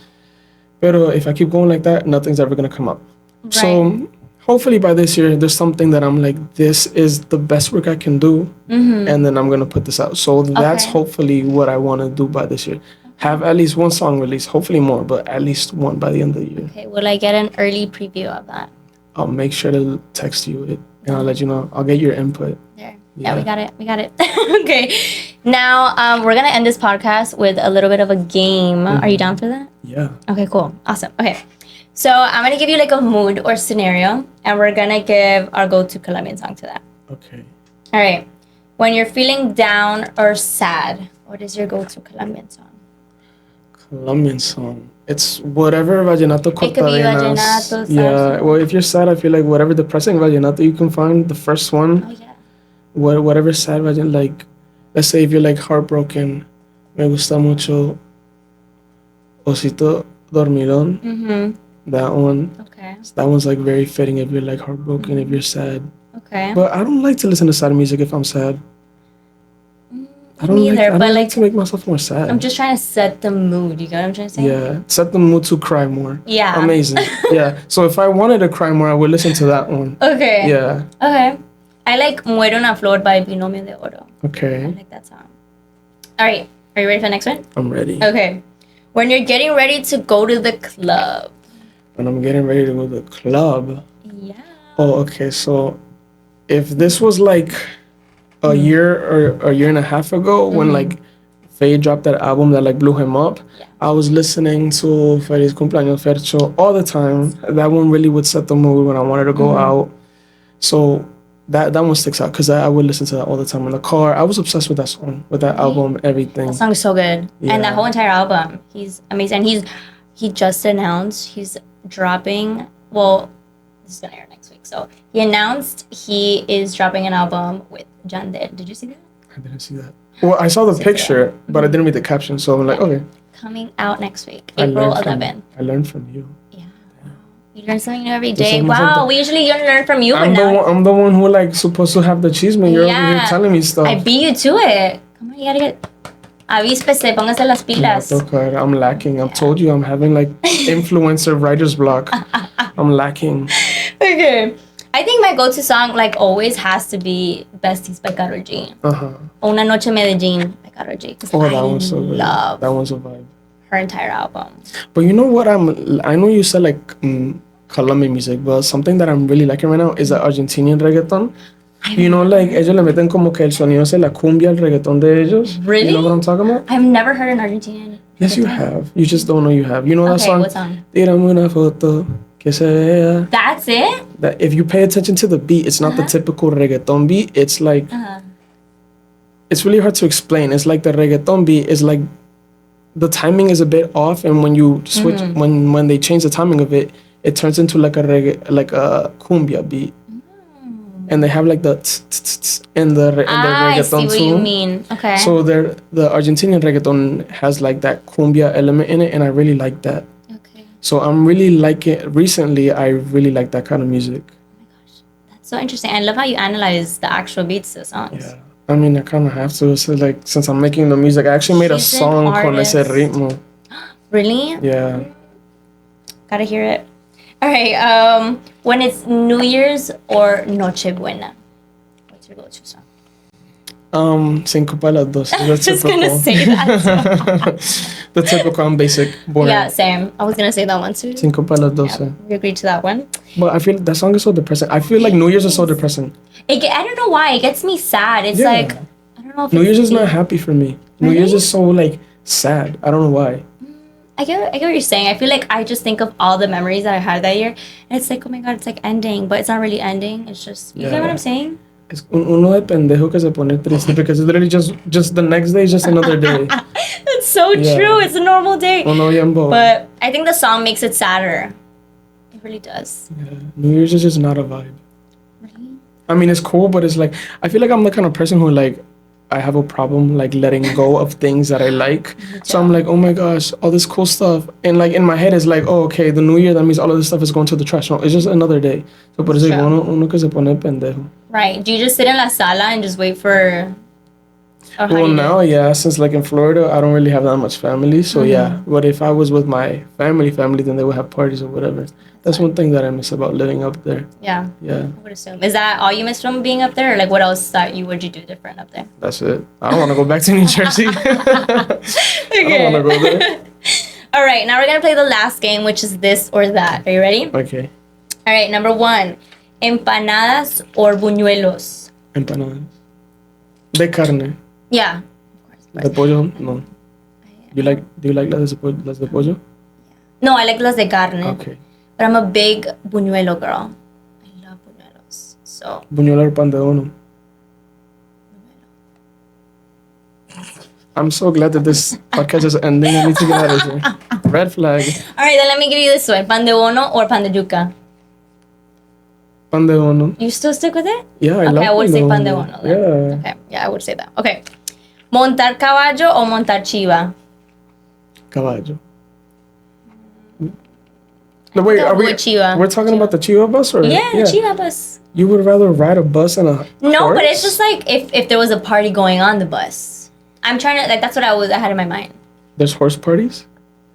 Pero if I keep going like that, nothing's ever gonna come up. Right. So hopefully by this year, there's something that I'm like, this is the best work I can do, and then I'm gonna put this out. So that's hopefully what I want to do by this year. Have at least one song released, hopefully more, but at least one by the end of the year. Okay, will I get an early preview of that? I'll make sure to text you it, and I'll let you know. I'll get your input. There. Yeah, we got it. Okay. Now, we're gonna end this podcast with a little bit of a game. Are you down for that? Yeah. Okay, cool. Awesome. Okay. So I'm gonna give you like a mood or scenario, and we're gonna give our go-to Colombian song to that. Okay. All right. When you're feeling down or sad, what is your go-to Colombian song? Colombian song. It's whatever vallenato It could be vallenato, yeah. Well, if you're sad, I feel like whatever depressing vallenato you can find, the first one. Oh yeah. Whatever sad vallenato, like, let's say if you're like heartbroken, me gusta mucho Osito Dormilón. That one. Okay. That one's like very fitting if you're like heartbroken, if you're sad. Okay. But I don't like to listen to sad music if I'm sad. I don't like to make myself more sad. I'm just trying to set the mood. You get what I'm trying to say? Yeah, set the mood to cry more. Yeah. Amazing. Yeah. So if I wanted to cry more, I would listen to that one. Okay. Yeah. Okay. I like Muere una flor by Binomio de Oro. Okay. I like that song. All right. Are you ready for the next one? I'm ready. Okay. When you're getting ready to go to the club. When I'm getting ready to go to the club. Yeah. Oh, okay. So if this was like a year or a year and a half ago when like Faye dropped that album that like blew him up, I was listening to Feliz Cumpleaños Fercho all the time. That one really would set the mood when I wanted to go out. So that one sticks out because I would listen to that all the time in the car. I was obsessed with that song, with that album, everything. That song is so good. Yeah. And that whole entire album, he's amazing. And he just announced he's dropping, well, this is going to air next week. So he announced he is dropping an album with Jandel. Did you see that? I didn't see that. Well, I saw the picture, but I didn't read the caption. So I'm like, okay. Coming out next week, April 11th. I learned from you. Yeah. You learn something new every day. Wow, we usually don't learn from you. I'm the one who like supposed to have the chisme. You're over here telling me stuff. I beat you to it. Come on, you gotta get... Avíspese, póngase las pilas. I'm lacking. I've told you I'm having like influencer writer's block. I'm lacking. Okay. I think my go-to song, like always, has to be Besties by Karol G. Una Noche Medellín by Karol G. Oh, that one's so good. That one's a vibe. Her entire album. But you know what? I know you said like Colombian music, but something that I'm really liking right now is the Argentinian reggaeton. You know, like, ellos le meten como que el sonido es la cumbia, el reggaeton de ellos. Really? You know what I'm talking about? I've never heard an Argentinian. Yes, you have. You just don't know you have. You know that song? What song? Tírame una foto que se vea. That's it? That if you pay attention to the beat, it's not the typical reggaeton beat. It's like, it's really hard to explain. It's like the reggaeton beat is like, the timing is a bit off, and when you switch, when they change the timing of it, it turns into like a cumbia beat. And they have like the in the reggaeton I see what too. You mean. Okay. So the Argentinian reggaeton has like that cumbia element in it, and I really like that. Okay. So I'm really liking recently. I really like that kind of music. Oh my gosh, that's so interesting. I love how you analyze the actual beats of the songs. Yeah. I mean, I kind of have to. So like, since I'm making the music, I actually made a song con ese ritmo. Really? Yeah. Gotta hear it. All right. When it's New Year's or Nochebuena, what's your go-to song? Cinco para las 12. I was just gonna say that. The typical basic, boring. Yeah, same. I was gonna say that one too. Cinco para las 12. Yeah, we agreed to that one. But I feel that song is so depressing. I feel like New Year's is so depressing. I don't know why. It gets me sad. It's like, I don't know if New Year's is not happy for me. New Year's is so like sad. I don't know why. I get what you're saying. I feel like I just think of all the memories that I had that year. And it's like, oh my God, it's like ending. But it's not really ending. It's just, you get what I'm saying? Es uno de pendejo que se pone triste because it's literally just the next day is just another day. That's so true. It's a normal day. But I think the song makes it sadder. It really does. Yeah. New Year's is just not a vibe. Really? I mean, it's cool, but it's like, I feel like I'm the kind of person who like, I have a problem like letting go of things that I like. So I'm like, oh my gosh, all this cool stuff. And like in my head it's like, oh, okay, the new year, that means all of this stuff is going to the trash. No, it's just another day. So por eso uno que se pone pendejo. Right. Do you just sit in la sala and just wait for Or Well, now, yeah, since like in Florida, I don't really have that much family. So yeah, but if I was with my family, then they would have parties or whatever. That's one thing that I miss about living up there. Yeah. Yeah. I would assume. Is that all you miss from being up there? Or like what else would you do different up there? That's it. I don't want to go back to New Jersey. I don't want to go there. All right, now we're going to play the last game, which is this or that. Are you ready? Okay. All right, number 1. Empanadas or buñuelos? Empanadas. De carne. Yeah. Of course. De pollo? No. Do you like las de pollo? No, I like las de carne. Okay. But I'm a big buñuelo girl. I love buñuelos. So. Buñuelo or pan de bono? I'm so glad that this podcast is ending. I need to get out of here. Red flag. All right, then let me give you this one. Pan de bono or pan de yuca? Pan de bono. You still stick with it? Yeah, I love Okay, I would say pan de bono. bono. Then. Yeah. Okay, yeah, I would say that. Okay. Montar caballo o montar chiva? Caballo. No, wait, Chiva. we're talking about the Chiva bus? Or? Yeah, the Chiva bus. You would rather ride a bus and a No, horse? but it's just like if there was a party going on the bus. I'm trying to, like, that's what I had in my mind. There's horse parties?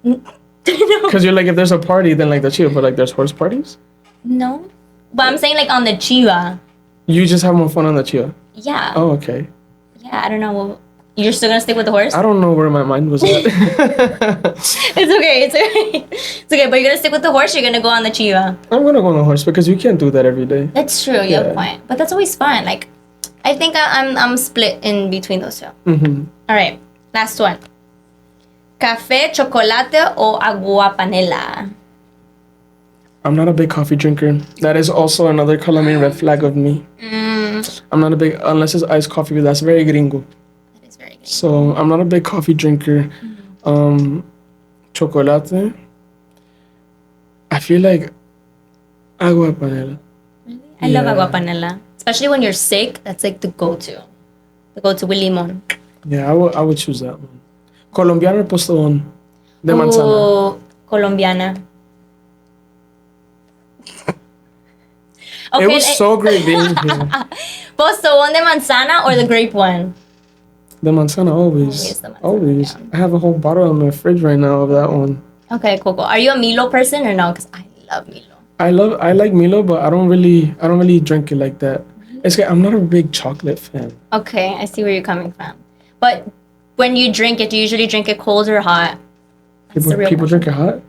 No. Because you're like, if there's a party, then like the Chiva, but like there's horse parties? No. But I'm saying like on the Chiva. You just have more fun on the Chiva? Yeah. Oh, okay. Yeah, I don't know. Well, you're still gonna stick with the horse? I don't know where my mind was at. It's okay. It's okay, but you're gonna stick with the horse, you're gonna go on the Chiva. I'm gonna go on the horse because you can't do that every day. That's true, you have a point. But that's always fun. Like, I think I'm split in between those two. Mm-hmm. All right, last one. Café, chocolate, or agua panela? I'm not a big coffee drinker. That is also another Colombian red flag of me. I'm not a big, unless it's iced coffee, but that's very gringo. That is very good. So I'm not a big coffee drinker. Chocolate. I feel like agua panela. Really? I love agua panela. Especially when you're sick, that's like the go-to. The go-to with limon. Yeah, I would choose that one. Colombiano or postón de manzana? Oh, colombiana. Okay, It was so great being here. Postón de manzana or the grape one? The manzana, always. Always the manzana, Always. yeah. I have a whole bottle in my fridge right now of that one. Okay, cool. Are you a Milo person or no? Because I love Milo. I like Milo, but I don't really drink it like that. It's like I'm not a big chocolate fan. Okay, I see where you're coming from. But when you drink it, do you usually drink it cold or hot? That's the real People question. drink it hot?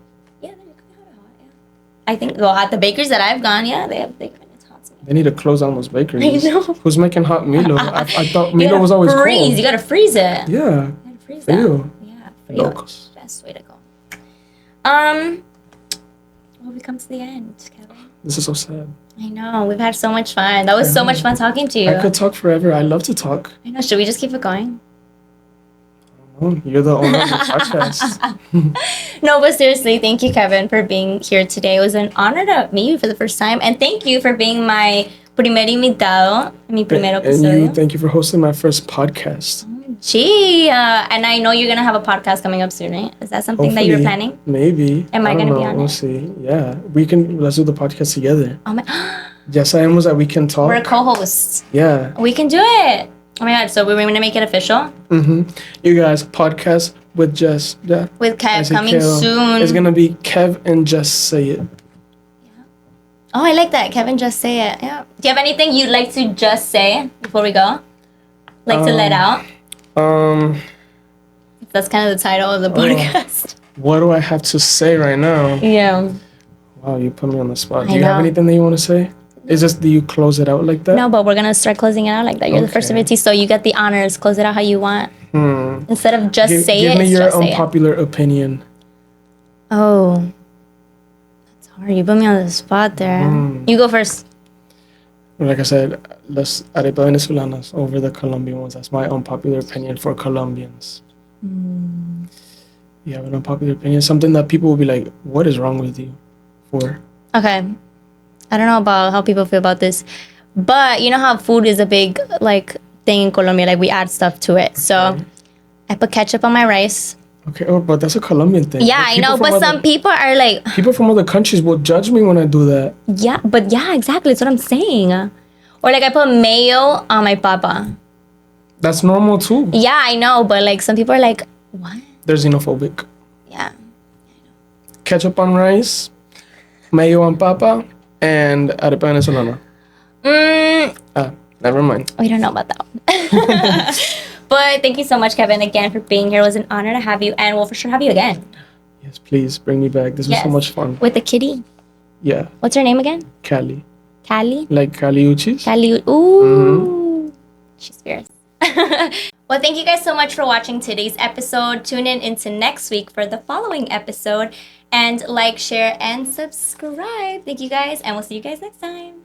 Yeah, they drink it hot, yeah. I think, well, at the bakeries that I've gone, yeah, they give it hot. They need to close down those bakeries. I know. Who's making hot Milo? I thought You Milo gotta was always freeze. cold. You gotta freeze it. Yeah. You gotta freeze Frio. that. Yeah, frio. Locos. Best way to go. Well, we come to the end, Kevin. This is so sad. I know. We've had so much fun. That was so much fun talking to you. I could talk forever. I love to talk. I know. Should we just keep it going? Oh, you're the owner of the podcast. No, but seriously, thank you, Kevin, for being here today. It was an honor to meet you for the first time. And thank you for being my primer invitado, mi primer episodio. Thank you for hosting my first podcast. Gee, and I know you're going to have a podcast coming up soon, right? Is that something that you were planning? Maybe. Am I going to be on We'll it? see. Yeah. Let's do the podcast together. Oh my, Ya sabemos that we can talk. we're co-hosts. Yeah. We can do it. Oh my God, so we're going to make it official? Mm-hmm. You guys, podcast with Jess. Yeah. With Kev I say coming Kev. soon. It's going to be Kev and Just Say It. Oh, I like that. Kevin, just say it. Yeah. Do you have anything you'd like to just say before we go? Like to let out? That's kind of the title of the podcast. What do I have to say right now? Yeah. Wow, you put me on the spot. Do I you have know. anything that you want to say? Do you close it out like that? No, but we're going to start closing it out like that. You're the first Okay. invitee, so you get the honors. Close it out how you want. Instead of just say Give it, me it's your just say it. unpopular opinion. Oh. That's hard. You put me on the spot there. You go first. Like I said, las arepas venezolanas over the Colombian ones. That's my unpopular opinion for Colombians. You have an unpopular opinion? Something that people will be like, what is wrong with you? For? Okay. I don't know about how people feel about this, but you know how food is a big like thing in Colombia, like we add stuff to it. So I put ketchup on my rice. Okay, but that's a Colombian thing. Yeah, I know, but some people are like, people from other countries will judge me when I do that. yeah, but yeah, exactly. That's what I'm saying. Or like I put mayo on my papa. That's normal too. Yeah, I know, but like some people are like, what? They're xenophobic. Yeah. Ketchup on rice, mayo on papa, and arepa venezolana. Never mind. We don't know about that one. But thank you so much, Kevin, again for being here. It was an honor to have you, and we'll for sure have you again. Yes, please bring me back. This was so much fun. With the kitty. Yeah. What's her name again? Callie. Callie? Like Kali Uchis? Callie. Ooh. She's fierce. Well, thank you guys so much for watching today's episode. Tune in into next week for the following episode. And like, share, and subscribe. Thank you guys, and we'll see you guys next time.